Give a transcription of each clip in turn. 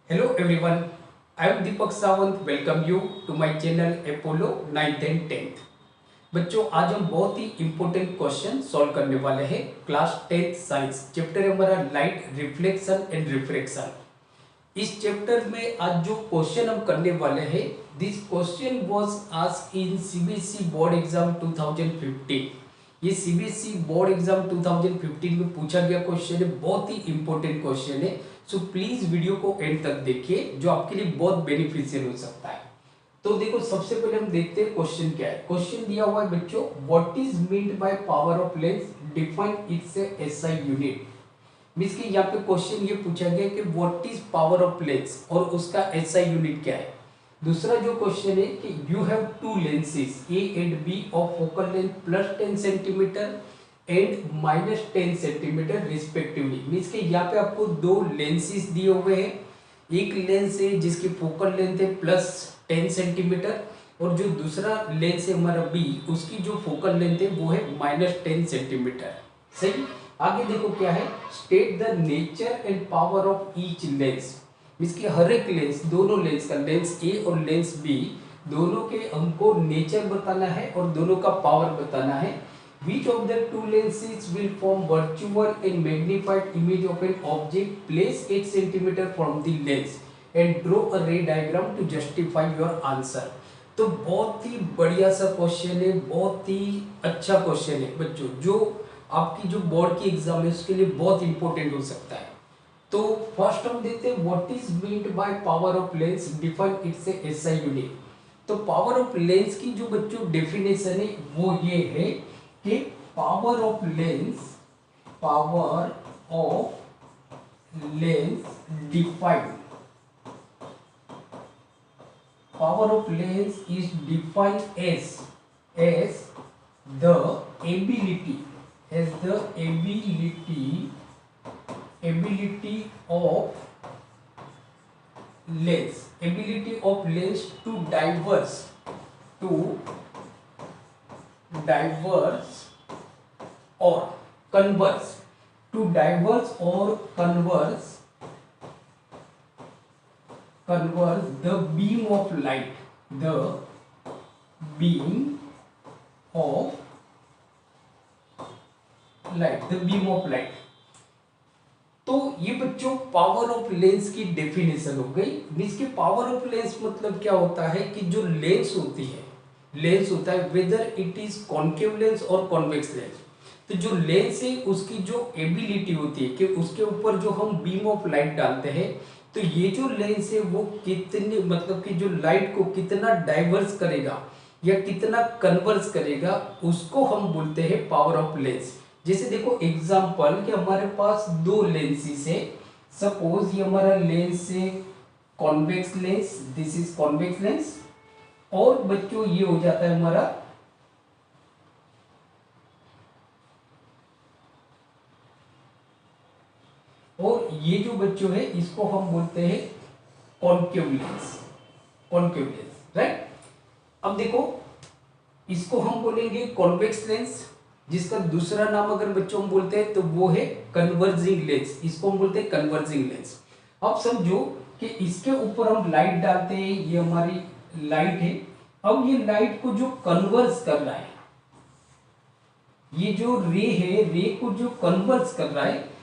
Hello everyone, I am Deepak Sawant. Welcome you to my channel Apollo 9th and 10th। बच्चों आज हम बहुत ही important question solve करने वाले हैं क्लास 10th साइंस चैप्टर हमारा लाइट रिफ्लेक्शन एंड रिफ्रैक्शन। इस चैप्टर में आज जो क्वेश्चन हम करने वाले हैं this question was asked in CBSE board exam 2015। ये सीबीएसई बोर्ड एग्जाम 2015 में पूछा गया क्वेश्चन है, बहुत ही इंपॉर्टेंट क्वेश्चन है। सो प्लीज वीडियो को एंड तक देखिए जो आपके लिए बहुत बेनिफिशियल हो सकता है। तो देखो सबसे पहले हम देखते हैं क्वेश्चन क्या है। क्वेश्चन दिया हुआ है बच्चों, what is meant by power of lens, define its SI unit. Means कि यहाँ पे क्वेश्चन ये पूछा गया कि what is power of lens और उसका एसआई यूनिट क्या है। दूसरा जो क्वेश्चन है कि you have two lenses A and B of focal length +10 centimetre and -10 centimetre respectively. Means कि यहाँ पे आपको दो लेंसेज दिए हुए हैं। एक लेंस है जिसकी फोकल लेंथ है +10 सेंटीमीटर और जो दूसरा लेंस है हमारा बी, उसकी जो फोकल लेंथ है वो है -10 सेंटीमीटर। सही। आगे देखो क्या है, state the nature and power of each lens. इसकी हर एक लेंस, दोनों लेंस का, लेंस ए और लेंस बी, दोनों के हमको नेचर बताना है और दोनों का पावर बताना है। Which of the two lenses will form virtual and magnified image of an object placed 8 cm from the lens and draw a ray diagram to justify your answer। तो बहुत ही बढ़िया सा क्वेश्चन है, बहुत ही अच्छा क्वेश्चन है बच्चों, जो आपकी जो बोर्ड की एग्जाम है उसके लिए बहुत इंपॉर्टेंट हो सकता है। तो फर्स्ट हम देखते हैं what is meant by power of lens, define its SI unit. तो पावर ऑफ लेंस की जो बच्चों डेफिनेशन है वो ये है कि power of lens define, power of lens is defined as the ability of lens to diverge or converge the beam of light। तो ये बच्चों पावर ऑफ लेंस की डेफिनेशन हो गई। इसके पावर ऑफ लेंस मतलब क्या होता है कि जो लेंस होता है whether it is concave lens और कॉन्वेक्स लेंस। तो जो लेंस है उसकी जो एबिलिटी होती है कि उसके ऊपर जो हम बीम ऑफ लाइट डालते हैं, तो ये जो लेंस है वो कितने, मतलब कि जो लाइट को कितना डाइवर्स करेगा या कितना कन्वर्स करेगा, उसको हम बोलते हैं पावर ऑफ लेंस। जैसे देखो एग्जांपल कि हमारे पास दो लेंसेस है, सपोज ये हमारा लेंस है convex lens, this is convex lens, और बच्चों ये हो जाता है हमारा और ये जो बच्चों है इसको हम बोलते हैं कॉन्केव लेंस, राइट। अब देखो इसको हम बोलेंगे कॉन्वेक्स लेंस, जिसका दूसरा नाम अगर बच्चों हम बोलते हैं तो वो है कन्वर्जिंग लेंस, इसको हम बोलते हैं कन्वर्जिंग लेंस। अब समझो कि इसके ऊपर हम लाइट डालते हैं, ये हमारी लाइट है। अब ये लाइट को जो कन्वर्ज कर रहा है, ये जो रे है, रे को जो कन्वर्ज कर रहा है,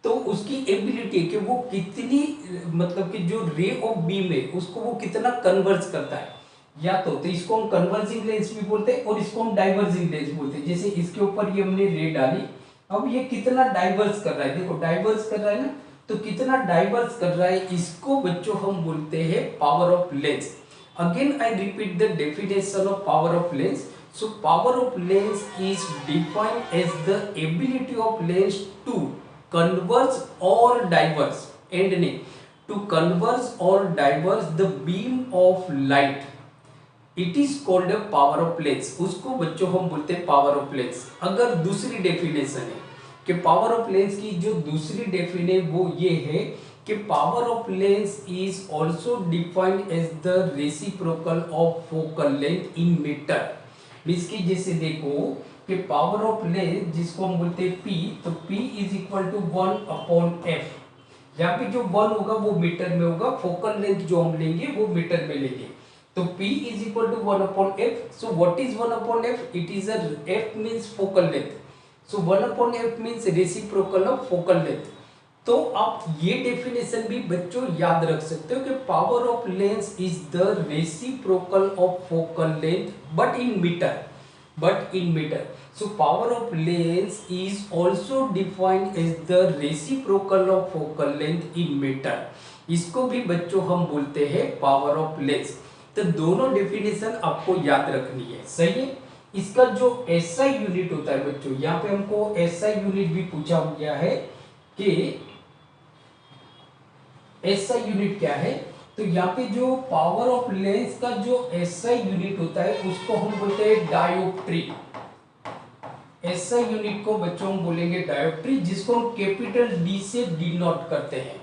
तो उसकी एबिलिटी कि वो कितनी, मतलब कि जो रे ऑफ बीम है उसको वो कितना कन्वर्ज करता है। या तो इसको हम कन्वर्जिंग लेंस भी बोलते हैं और इसको हम डाइवर्जिंग लेंस बोलते हैं। जैसे इसके ऊपर ये हमने रे डाली, अब ये कितना डाइवर्स कर रहा है, देखो डाइवर्स कर रहा है ना, तो कितना डाइवर्स कर रहा है, इसको बच्चों हम बोलते हैं power of lens. Again I repeat the definition of power of lens. So power of lens is defined as the ability of lens to converge or diverge, and नहीं, to converge or diverge the beam of light, it is called a power of lens. उसको बच्चों हम बोलते हैं power of lens. अगर दूसरी definition है कि पावर ऑफ लेंस की जो दूसरी डेफिनेशन वो ये है कि power of lens is also defined as the reciprocal of focal length in metre. Means की जैसे देखो कि पावर ऑफ लेंस जिसको हम बोलते हैं P, तो P is equal to 1/f। यहाँ पे जो 1 होगा वो मीटर में होगा, फोकल लेंथ जो हम लेंगे वो मीटर में लेंगे। तो P is equal to 1/f। So what is 1/f? It is a f means focal length, so 1/f means reciprocal of focal length. तो आप ये डेफिनेशन भी बच्चों याद रख सकते हो कि power of lens is the reciprocal of focal length but in metre. So power of lens is also defined as the reciprocal of focal length in meter। इसको भी बच्चों हम बोलते हैं पावर ऑफ लेंस। तो दोनों डेफिनेशन आपको याद रखनी है, सही है। इसका जो एसआई यूनिट होता है बच्चों, यहाँ पे हमको एसआई यूनिट भी पूछा गया है कि एसआई यूनिट क्या है। तो यहाँ पे जो पावर ऑफ लेंस का जो एसआई यूनिट होता है उसको हम बोलते हैं डायोप्ट्री। एसआई यूनिट को बच्चों हम बोलेंगे डायोप्ट्री, जिसको हम कैपिटल डी से डिनोट करते हैं,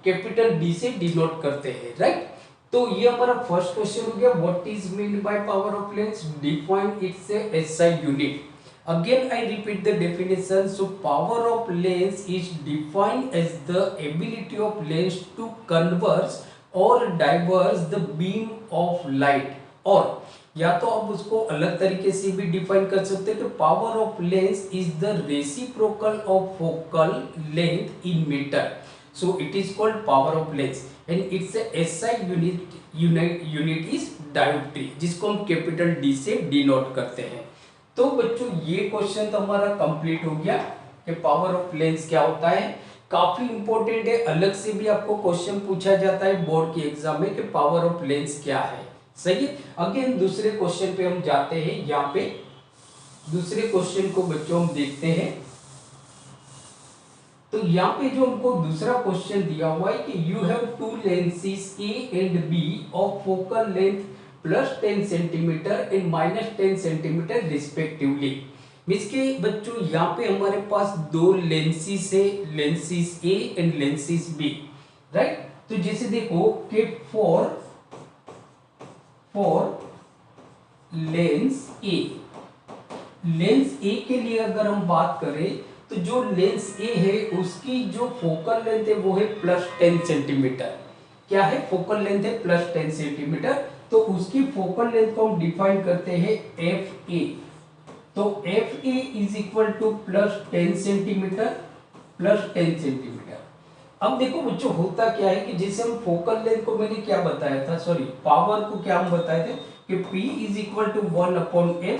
कैपिटल डी से डिनोट करते हैं, राइट। तो ये हमारा फर्स्ट क्वेश्चन हो गया, what is mean by power of lens, define its SI unit. Again I repeat the definition. So power of lens is defined as the ability of lens to converse और diverse the beam of light. और या तो आप उसको अलग तरीके से भी डिफाइन कर सकते हैं, तो power of lens is the reciprocal of focal length in metre. So it is called power of lens and its SI unit is dioptre, जिसको हम कैपिटल डी से डिनोट करते हैं। तो बच्चों ये क्वेश्चन तो हमारा कंप्लीट हो गया कि पावर ऑफ लेंस क्या होता है। काफी इंपॉर्टेंट है, अलग से भी आपको क्वेश्चन पूछा जाता है बोर्ड के एग्जाम में कि पावर ऑफ लेंस क्या है, सही है। अगेन दूसरे क्वेश्चन पे हम जाते हैं। यहाँ पे दूसरे क्वेश्चन को बच्चों हम देखते हैं। तो यहाँ पे जो हमको दूसरा क्वेश्चन दिया हुआ है कि you have two lenses A and B of focal length +10 centimetre and -10 centimetre respectively. Means के बच्चों यहाँ पे हमारे पास दो लेंसेज है, lenses A and lenses B, right. तो जैसे देखो कि for lens A, lens A के लिए अगर हम बात करें तो जो लेंस ए है उसकी जो फोकल लेंथ है वो है +10 सेंटीमीटर। क्या है? फोकल लेंथ है +10 सेंटीमीटर। तो उसकी फोकल लेंथ को हम डिफाइन करते हैं एफ ए। तो F A is equal to +10 centimetre, +10 centimetre. अब देखो बच्चों होता क्या है कि जैसे हम फोकल लेंथ को मैंने क्या बताया था, सॉरी पावर को क्या हम बताए थे कि P is equal to 1/f।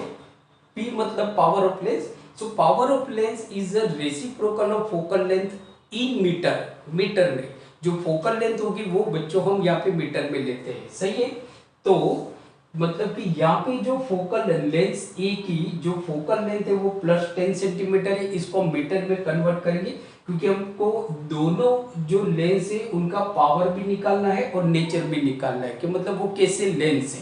P मतलब power of lens. So power of lens is a reciprocal of focal length in metre. Metre में जो फोकल लेंथ होगी वो बच्चों हम यहाँ पे मीटर में लेते हैं, सही है। तो मतलब कि यहाँ पे जो फोकल लेंस ए की जो फोकल लेंथ है वो +10 सेंटीमीटर है। इसको हम मीटर में कन्वर्ट करेंगे क्योंकि हमको दोनों जो लेंस है उनका पावर भी निकालना है और नेचर भी निकालना है कि मतलब वो कैसे लेंस है,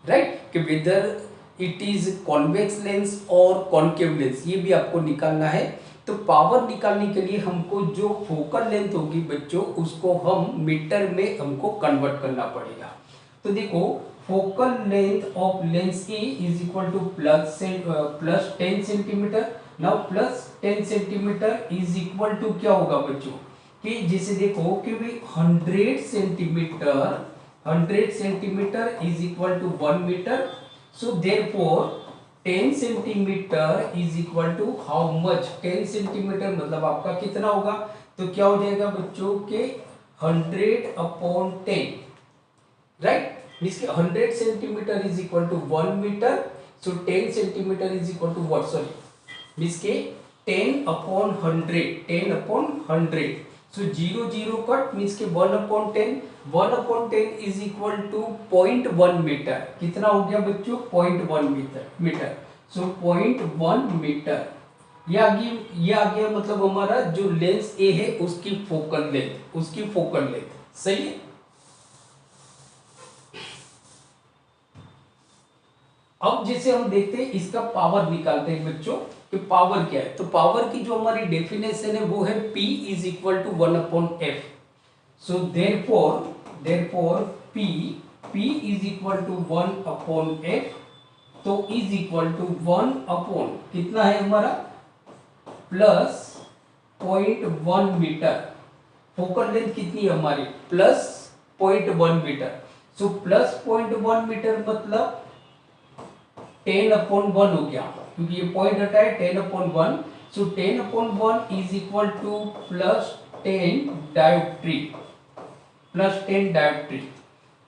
राइट। कि whether it is convex lens और कॉन्केव लेंस, ये भी आपको निकालना है। तो पावर निकालने के लिए हमको जो फोकल लेंथ होगी बच्चों उसको हम मीटर में हमको कन्वर्ट करना पड़ेगा। तो देखो focal length of lens A is equal to +10 centimetre. Now +10 centimetre is equal to क्या होगा बच्चों कि जैसे देखो कि भाई 100 centimetre is equal to 1 metre. So therefore 10 centimetre is equal to how much? 10 centimetre मतलब आपका कितना होगा? तो क्या हो जाएगा बच्चों के 100/10, राइट। इसके 100 centimetre is equal to 1 metre. So 10 centimetre is equal to what? Sorry इसके 10/100। सो 0 0 कट मीन्स के 1/10 इज इक्वल टू 0.1 मीटर। कितना हो गया बच्चों? 0.1 मीटर। सो 0.1 मीटर ये आ गया मतलब हमारा जो लेंस ए है उसकी फोकल लेंथ, सही है। अब जैसे हम देखते हैं इसका पावर निकालते हैं बच्चों कि पावर क्या है। तो पावर की जो हमारी डेफिनेशन है वो है P is equal to 1/f। So therefore P is equal to 1/f। तो इज इक्वल टू 1 कितना है हमारा? +0.1 मीटर। फोकल लेंथ कितनी है हमारी, plus 0.1 metre. So plus 0.1 metre मतलब 10/1 हो गया, क्योंकि ये पॉइंट हटा है 10/1। So 10/1 is equal to plus 10 dioptre, plus 10 dioptre.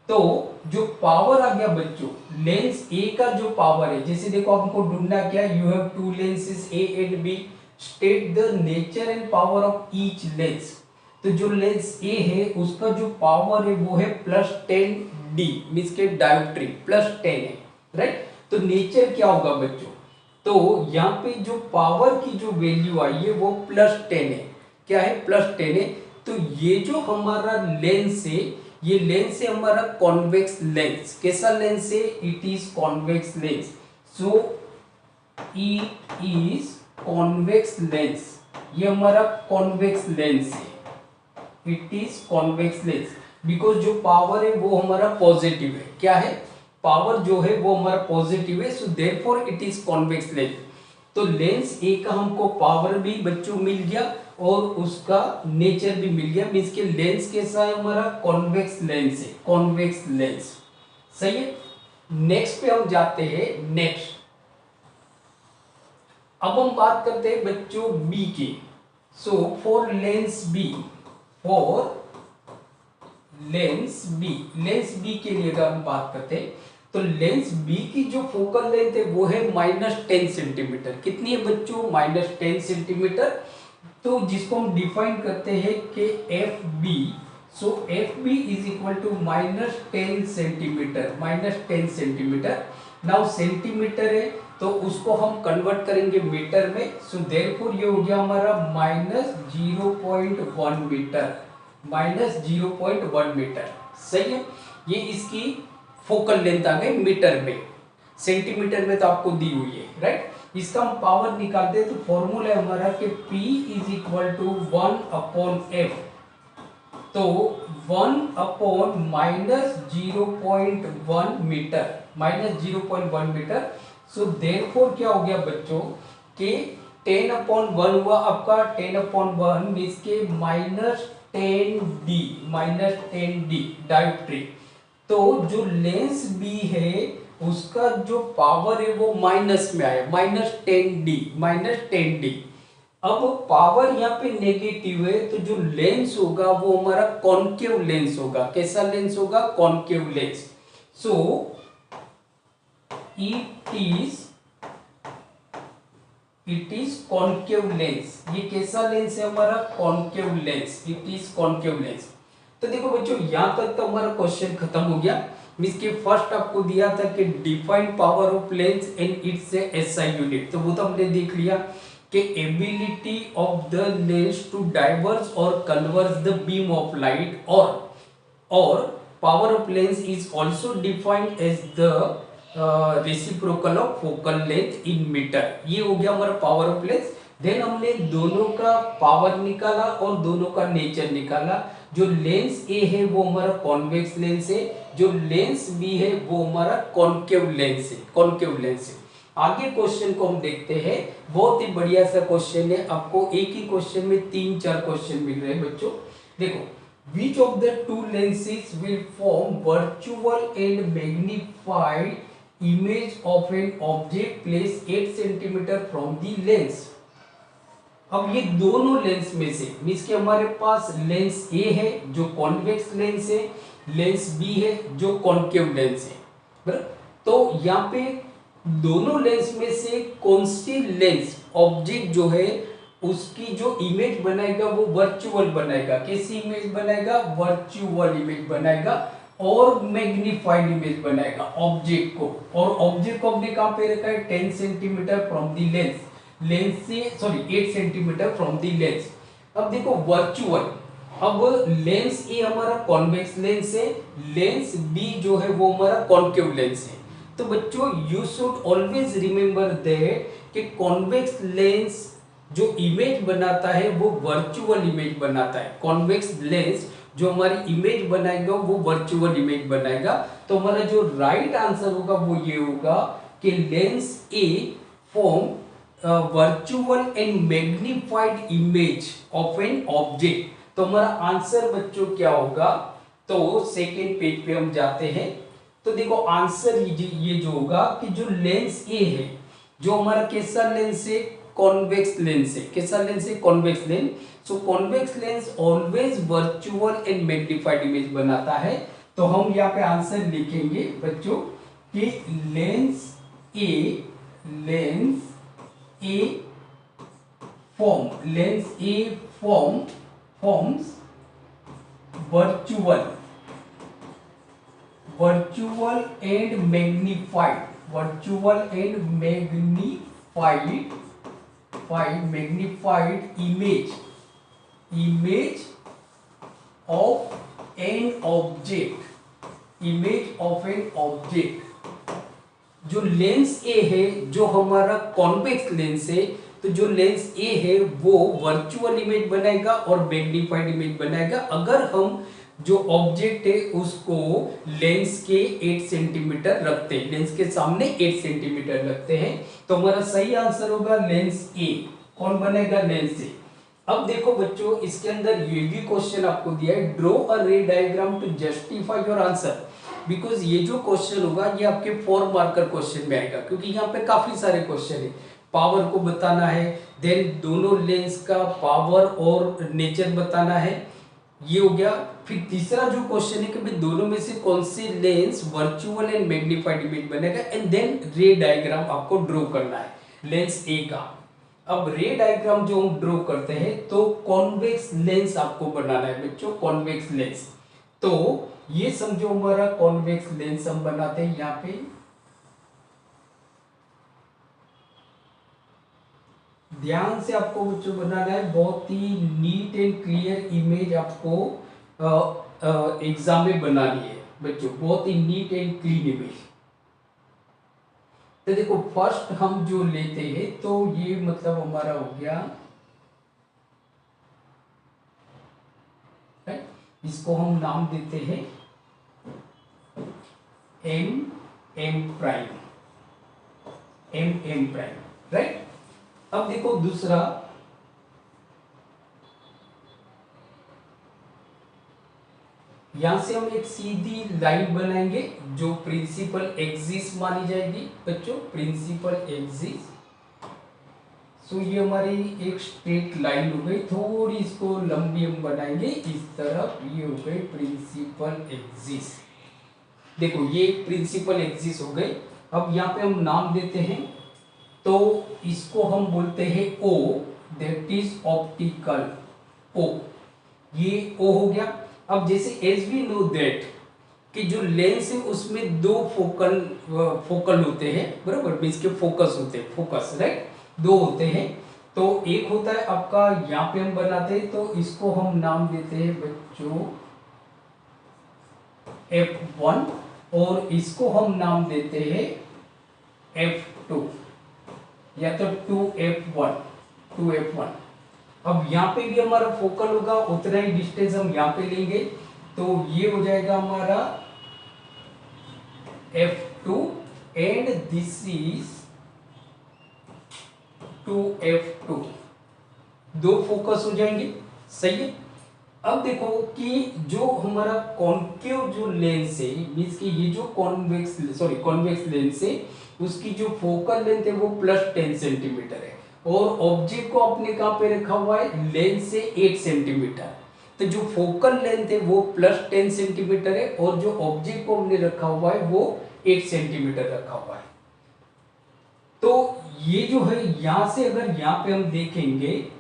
तो जो पावर आ गया बच्चों, लेंस ए का जो पावर है, जैसे देखो हमको ढूंढना क्या, you have two lenses A and B, state the nature and power of each lens. तो जो लेंस ए है उसका जो पावर है वो है +10 डी, मींस के डायोप्ट्री +10 है, राइट। तो नेचर क्या होगा बच्चों, तो यहाँ पे जो पावर की जो वैल्यू आई है वो +10 है, क्या है, +10 है। तो ये जो हमारा लेंस है, ये लेंस है हमारा कॉन्वेक्स लेंस। कैसा लेंस है, it is convex lens. So it is convex lens, ये हमारा कॉन्वेक्स लेंस है, it is convex lens. Because जो पावर है वो हमारा पॉजिटिव है, क्या है, पावर जो है वो हमारा पॉजिटिव है। So therefore it is convex lens. तो लेंस ए का हमको पावर भी बच्चों मिल गया और उसका नेचर भी मिल गया, मींस के लेंस कैसा है हमारा, कॉन्वेक्स लेंस है, कॉन्वेक्स लेंस, सही है। नेक्स्ट पे हम जाते हैं, नेक्स्ट अब हम बात करते हैं बच्चों बी की। So for lens B, for lens B, lens B के लिए अगर हम बात करते हैं तो लेंस बी की जो फोकल लेंथ है वो है -10 सेंटीमीटर। कितनी है बच्चों, -10 सेंटीमीटर। तो जिसको हम डिफाइन करते हैं कि F B, so F B is equal to -10 centimetre, -10 centimetre. Now centimetre है तो उसको हम कन्वर्ट करेंगे मीटर में। सो देयरफॉर ये हो गया हमारा -0.1 मीटर, -0.1 मीटर, सही है। ये इसकी फोकल लेंथ आ गई मीटर में, सेंटीमीटर में तो आपको दी हुई है, राइट। इसका हम पावर निकालते हैं तो फॉर्मूला है हमारा कि P is equal to 1/f। तो 1/-0.1 मीटर, -0.1 मीटर। सो देयरफॉर क्या हो गया बच्चों कि 10/1 हुआ आपका, 10/1 मींस के -10d डायोप्ट्री। तो जो लेंस बी है उसका जो पावर है वो माइनस में आया, -10d। अब पावर यहाँ पे नेगेटिव है तो जो लेंस होगा वो हमारा कॉनकेव लेंस होगा। कैसा लेंस होगा, concave lens. So it is concave lens. ये कैसा लेंस है हमारा, concave lens, it is concave lens. तो देखो बच्चों यहां तक तो हमारा क्वेश्चन खत्म हो गया। मींस के फर्स्ट आपको दिया था कि define power of lens and its SI unit, तो वो तो हमने देख लिया कि ability of the lens to diverge और converge the beam of light, और power of lens is also defined as the reciprocal of focal length in metre. ये हो गया हमारा पावर ऑफ लेंस। देन हमने दोनों का पावर निकाला और दोनों का नेचर निकाला। जो लेंस ए है वो हमारा कॉन्वेक्स लेंस है, जो लेंस बी है वो हमारा कॉनकेव लेंस है, कॉनकेव लेंस है। आगे क्वेश्चन को हम देखते हैं, बहुत ही बढ़िया सा क्वेश्चन है। आपको एक ही क्वेश्चन में 3-4 क्वेश्चन मिल रहे हैं बच्चों। देखो, which of the two lenses will form virtual and magnified image of an object placed 8 cm from the lens? अब ये दोनों लेंस में से मींस कि हमारे पास लेंस ए है जो कॉन्वेक्स लेंस है, लेंस बी है जो कॉनकेव लेंस है, बराबर। तो यहाँ पे दोनों लेंस में से कौन सी लेंस ऑब्जेक्ट जो है उसकी जो इमेज बनाएगा वो वर्चुअल बनाएगा। कैसी इमेज बनाएगा, वर्चुअल इमेज बनाएगा और मैग्नीफाइड इमेज बनाएगा ऑब्जेक्ट को। और ऑब्जेक्ट को हमने कहां पे रखा है, 10 centimetre from the lens, lens से 8 सेंटीमीटर फ्रॉम दी लेंस। अब देखो वर्चुअल, अब लेंस ए हमारा कॉन्वेक्स लेंस है, लेंस बी जो है वो हमारा कॉनकेव लेंस है। तो बच्चों you should always remember that कि कॉन्वेक्स लेंस जो इमेज बनाता है वो वर्चुअल इमेज बनाता है। कॉन्वेक्स लेंस जो हमारी इमेज बनाएगा वो वर्चुअल इमेज बनाएगा। तो हमारा जो राइट आंसर होगा वो ये होगा कि lens A form virtual and magnified image of an object तो हमारा आंसर बच्चों क्या होगा, तो सेकेंड पेज पे हम जाते हैं। तो देखो आंसर ये जो होगा कि जो लेंस ए है, जो हमारा कैसा लेंस है, कॉन्वेक्स लेंस है। कैसा लेंस है, convex lens. So convex lens always virtual and magnified image बनाता है। तो हम यहाँ पे आंसर लिखेंगे बच्चों कि lens A forms virtual and magnified image of an object। जो लेंस ए है, जो हमारा कॉन्वेक्स लेंस है, तो जो लेंस ए है वो वर्चुअल इमेज बनाएगा और मैग्नीफाइड इमेज बनाएगा अगर हम जो ऑब्जेक्ट है उसको लेंस के 8 सेंटीमीटर रखते हैं, लेंस के सामने 8 सेंटीमीटर रखते हैं। तो हमारा सही आंसर होगा लेंस ए। कौन बनेगा, लेंस ए। अब देखो बच्चों, इसके अंदर ये भी क्वेश्चन आपको दिया है, draw a ray diagram to justify your answer. Because ये जो क्वेश्चन होगा ये आपके 4 मार्कर क्वेश्चन में आएगा, क्योंकि यहाँ पे काफी सारे क्वेश्चन है। पावर को बताना है, देन दोनों लेंस का पावर और नेचर बताना है, ये हो गया। फिर तीसरा जो क्वेश्चन है कि भाई दोनों में से कौन सी lens virtual and magnified image बनेगा, एंड देन रे डायग्राम आपको ड्रॉ करना है लेंस ए का। अब रे डायग्राम जो हम ड्रॉ करते हैं तो कॉन्वेक्स लेंस आपको बनाना है बच्चों, कॉन्वेक्स लेंस। तो ये समझो हमारा कॉन्वेक्स लेंस हम बनाते हैं यहाँ पे। ध्यान से आपको बच्चों बनाना है, बहुत ही नीट एंड क्लियर इमेज आपको एग्जाम में बनानी है बच्चों, बहुत ही नीट एंड क्लीन इमेज। तो देखो फर्स्ट हम जो लेते हैं तो ये मतलब हमारा हो गया, इसको हम नाम देते हैं एम प्राइम, राइट। अब देखो दूसरा, यहां से हम एक सीधी लाइन बनाएंगे जो प्रिंसिपल एक्सिस मानी जाएगी बच्चों, प्रिंसिपल एक्सिस। सो ये हमारी एक स्ट्रेट लाइन हो गई, थोड़ी इसको लंबी हम बनाएंगे इस तरफ, ये हो गई प्रिंसिपल एक्सिस। देखो ये प्रिंसिपल एक्सिस हो गई। अब यहाँ पे हम नाम देते हैं, तो इसको हम बोलते हैं O, that is optical O, ये O हो गया। अब जैसे एज वी नो दैट कि जो लेंस है उसमें दो फोकल होते हैं, बराबर, मींस के फोकस होते हैं, फोकस, राइट, दो होते हैं। तो एक होता है आपका, यहाँ पे हम बनाते हैं तो इसको हम नाम देते हैं बच्चों F1 और इसको हम नाम देते हैं F2 या तो 2F1। अब यहाँ पे भी हमारा फोकल होगा, उतना ही डिस्टेंस हम यहाँ पे लेंगे, तो ये हो जाएगा हमारा F2 and this is 2F2, दो फोकस हो जाएंगे, सही है। अब देखो कि जो हमारा कॉन्केव जो लेंस है, मींस कि ये जो कॉन्वेक्स लेंस है, उसकी जो फोकल लेंथ है वो +10 सेंटीमीटर है, और ऑब्जेक्ट को आपने कहां पे रखा हुआ है, लेंस से 8 सेंटीमीटर। तो जो फोकल लेंथ है वो +10 सेंटीमीटर है, और जो ऑब्जेक्ट को हमने रखा हुआ है वो 8 सेंटीमीटर रखा हुआ है। तो ये जो है यहां से अगर यहां पे हम देखेंगे,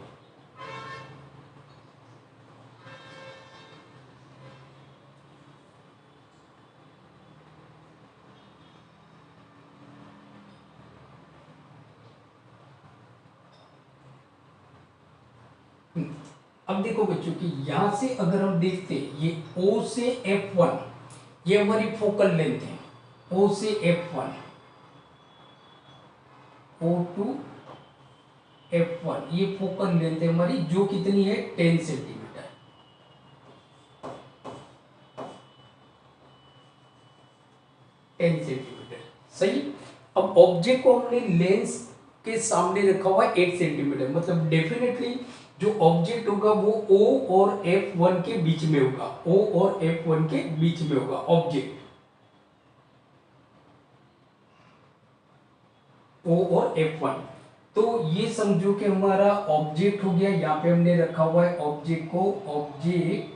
अब देखो बच्चों कि यहां से अगर हम देखते, ये O से F1 ये हमारी फोकल लेंथ है, O से F1, O to F1 ये फोकल लेंथ है हमारी, जो कितनी है 10 सेंटीमीटर। सही। अब ऑब्जेक्ट को हमने लेंस के सामने रखा हुआ है 8 सेंटीमीटर, मतलब डेफिनेटली जो ऑब्जेक्ट होगा वो O और F1 के बीच में होगा, O और F1 के बीच में होगा ऑब्जेक्ट, O और F1। तो ये समझो कि हमारा ऑब्जेक्ट हो गया, यहां पे हमने रखा हुआ है ऑब्जेक्ट को, object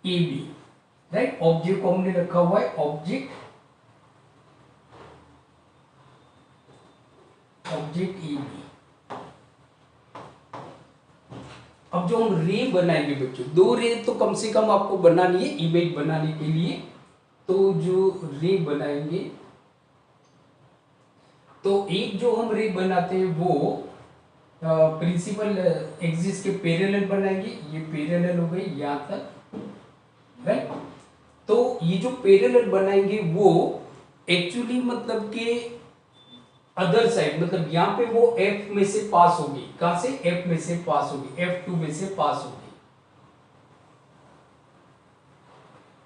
A B, right. Object को हमने रखा हुआ है ऑब्जेक्ट ए बी। अब जो हम रे बनाएंगे बच्चों, दो रे तो कम से कम आपको बनानी है इमेज बनाने के लिए। तो जो रे बनाएंगे, तो एक जो हम रे बनाते हैं वो प्रिंसिपल एक्सिस के पैरेलल बनाएंगे, ये पैरेलल हो गई यहां तक, राइट। तो ये जो पैरेलल बनाएंगे वो एक्चुअली मतलब कि अदर साइड, मतलब यहां पे वो F में से पास होगी, कहां से, F में से पास होगी, F2 में से पास होगी,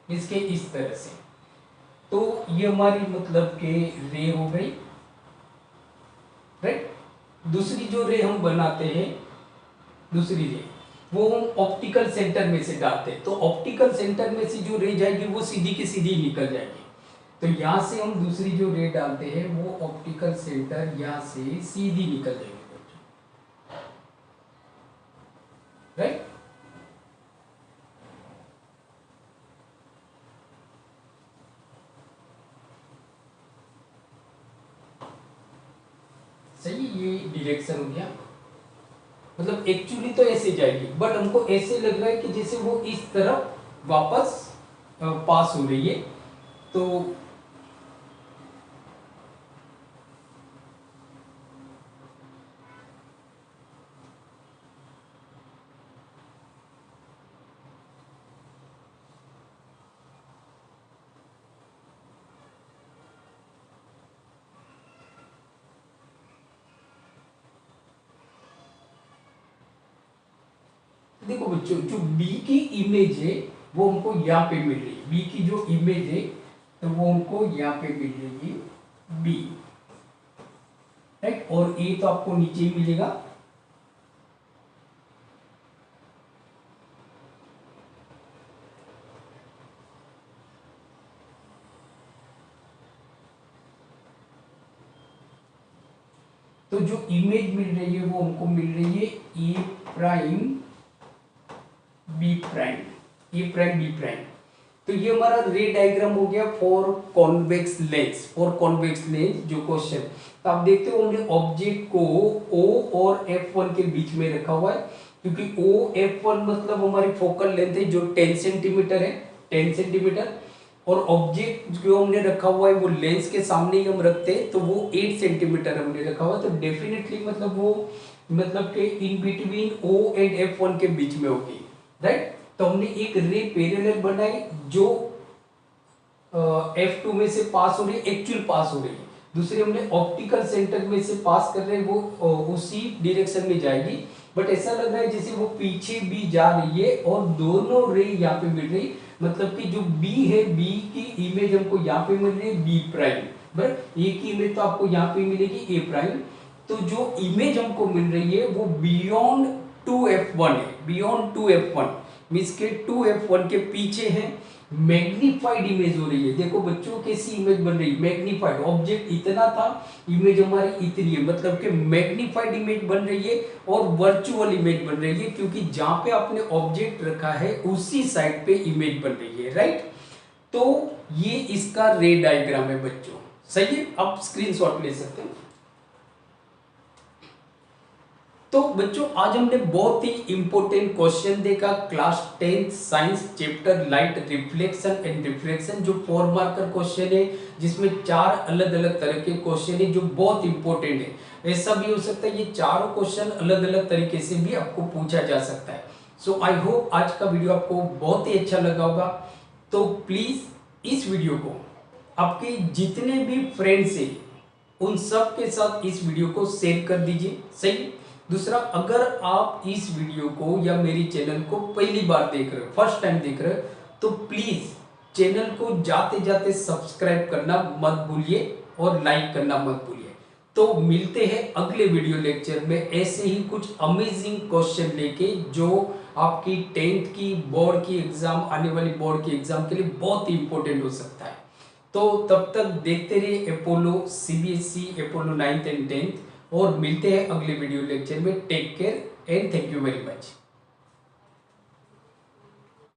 इसके इस तरह से। तो ये हमारी मतलब कि रे हो गई, राइट। दूसरी जो रे हम बनाते हैं, दूसरी रे वो हम ऑप्टिकल सेंटर में से डालते हैं। तो ऑप्टिकल सेंटर में से जो रे जाएगी वो सीधी की सीधी निकल जाएगी। तो यहां से हम दूसरी जो रे डालते हैं वो ऑप्टिकल सेंटर यहां से सीधी निकल जाएगी बच्चों, राइट। सही, ये डायरेक्शन हो गया। मतलब एक्चुअली तो ऐसे जाएगी, बट हमको ऐसे लग रहा है कि जैसे वो इस तरफ वापस पास हो रही है। तो देखो बच्चों, जो बी की इमेज है वो हमको यहाँ पे मिल रही है, बी की जो इमेज है तो वो हमको यहाँ पे मिल रही है बी, राइट। और ए तो आपको नीचे ही मिलेगा। तो जो इमेज मिल रही है वो हमको मिल रही है ए प्राइम बी प्राइम, ए प्राइम बी प्राइम। तो ये हमारा रे डायग्राम हो गया for convex lens, for convex lens जो क्वेश्चन। तो आप देखते हो हमने ऑब्जेक्ट को O और F1 के बीच में रखा हुआ है, क्योंकि OF1 मतलब हमारी फोकल लेंथ है जो 10 सेंटीमीटर है, 10 सेंटीमीटर। और ऑब्जेक्ट जो हमने रखा हुआ है वो लेंस के सामने ही हम रखते हैं, तो वो 8 सेंटीमीटर हमने रखा हुआ है। तो डेफिनेटली मतलब वो मतलब कि in between O and F1 के बीच में होगी, राइट। तो हमने एक रे पैरेलल बनाई जो F2 में से पास हो रही है, एक्चुअल पास हो रही है। दूसरी हमने ऑप्टिकल सेंटर में से पास कर रहे हैं, वो उसी डायरेक्शन में जाएगी, बट ऐसा लग रहा है जैसे वो पीछे भी जा रही है और दोनों रे यहाँ पे मिल रही। मतलब कि जो B है, B की इमेज हमको यहाँ पे मिल रही है B प्राइम, बट ए की इमेज तो आपको यहाँ पे मिलेगी A प्राइम। तो जो इमेज हमको मिल रही है वो बियॉन्ड 2F1 है, बियॉन्ड 2F1 मींस के 2F1 के पीछे है। मैग्नीफाइड इमेज हो रही है, देखो बच्चों कैसी इमेज बन रही है, मैग्नीफाइड। ऑब्जेक्ट इतना था, इमेज हमारी इतनी है, मतलब कि मैग्नीफाइड इमेज बन रही है और वर्चुअल इमेज बन रही है, क्योंकि जहां पे आपने ऑब्जेक्ट रखा है उसी साइड पे इमेज बन रही है, राइट। तो ये इसका रे डायग्राम है बच्चों, सही है। आप स्क्रीनशॉट ले सकते हैं। तो बच्चों आज हमने बहुत ही इंपॉर्टेंट क्वेश्चन देखा class 10 science chapter light reflection and refraction, जो 4 मार्कर क्वेश्चन है, जिसमें 4 अलग अलग तरह के क्वेश्चन है जो बहुत इंपॉर्टेंट है। ऐसा भी हो सकता है ये चारों क्वेश्चन अलग अलग तरीके से भी आपको पूछा जा सकता है। सो आई होप आज का वीडियो आपको बहुत ही अच्छा लगा होगा। तो प्लीज इस वीडियो को आपके जितने भी फ्रेंड्स हैं उन सब के साथ इस वीडियो को शेयर कर दीजिए, सही। दूसरा, अगर आप इस वीडियो को या मेरी चैनल को पहली बार देख रहे हो, फर्स्ट टाइम देख रहे हो, तो प्लीज चैनल को जाते जाते सब्सक्राइब करना मत भूलिए और लाइक करना मत भूलिए। तो मिलते हैं अगले वीडियो लेक्चर में ऐसे ही कुछ अमेजिंग क्वेश्चन लेके जो आपकी 10th की बोर्ड की एग्जाम, आने वाली बोर्ड की एग्जाम के लिए बहुत ही इंपॉर्टेंट हो सकता है। तो तब तक देखते रहिए Apollo CBSE, Apollo 9th and 10th, और मिलते हैं अगले वीडियो लेक्चर में। Take care and thank you very much.